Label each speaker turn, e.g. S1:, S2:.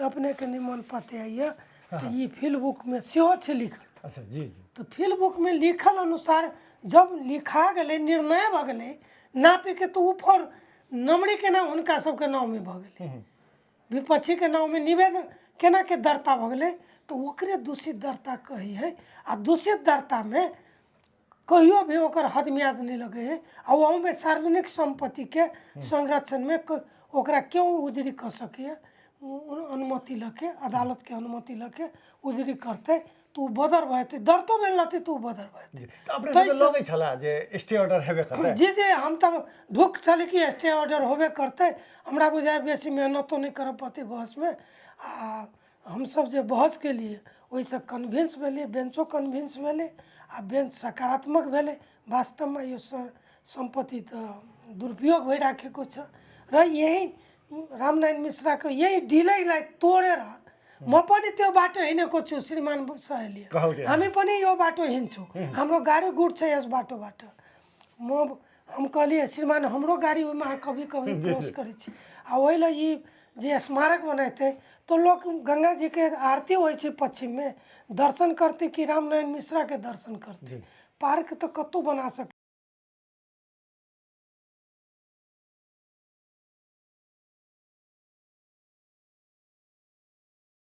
S1: अपने के निमन पते आइए तो ये फील्ड बुक में सेहो छे लिखल।
S2: अच्छा जी जी
S1: तो फील्ड बुक में लिखल अनुसार जब लिखा गए निर्णय भ गए नापे के तो ऊपर नमरी के नाम उनका सबके नाम में भ गए विपक्षी के नाम में निवेदन केना के दर्ता भ गए तो ओकरे दूषित दर्ता कही है। आ दूषित दर्ता में कहियो भी ओकर हद म्याद नहीं लगे है और वहाँ में सार्वजनिक संपत्ति के संरक्षण में ओकरा क्यों उजरी कर सके अनुमति लके अदालत के अनुमति लके उजरी करते तो बदर भए दर्तो भेल रहती तो बदर भए।
S2: अपने सबके लगे छला जे स्टे ऑर्डर हेबे करते
S1: जी जी हम तब ढुक चल कि स्टे ऑर्डर होबे करते हमरा बुझाए बेसी मेहनत तो नहीं करे पड़ती बहस में। आ हम सब जे बहस के लिए वैसे कन्विंस भेलिए बेंचो कन्विंस भेले आ बेंच सकारात्मक भेले वास्तव में यो संपत्ति तो दुरुपयोग भई राखेको छ र यही रामनारायण मिश्रा को यही ढिलैलाई तोडेर म पनि त्यो बाटो हिँडेको छु श्रीमान सहेली हामी पनि यो बाटो हिँड्छौँ हाम्रो गाडी गुड्छ यस बाटोबाट हम कहलिए श्रीमान हमरो गाड़ी वहाँ कभी कभी क्रॉस करे छी आ ओहिला ये जे स्मारक बनाते तो लोग गंगा जी के आरती हो पश्चिम में दर्शन करते कि रामनारायण मिश्रा के दर्शन करते पार्क तो कतौ बना सकते।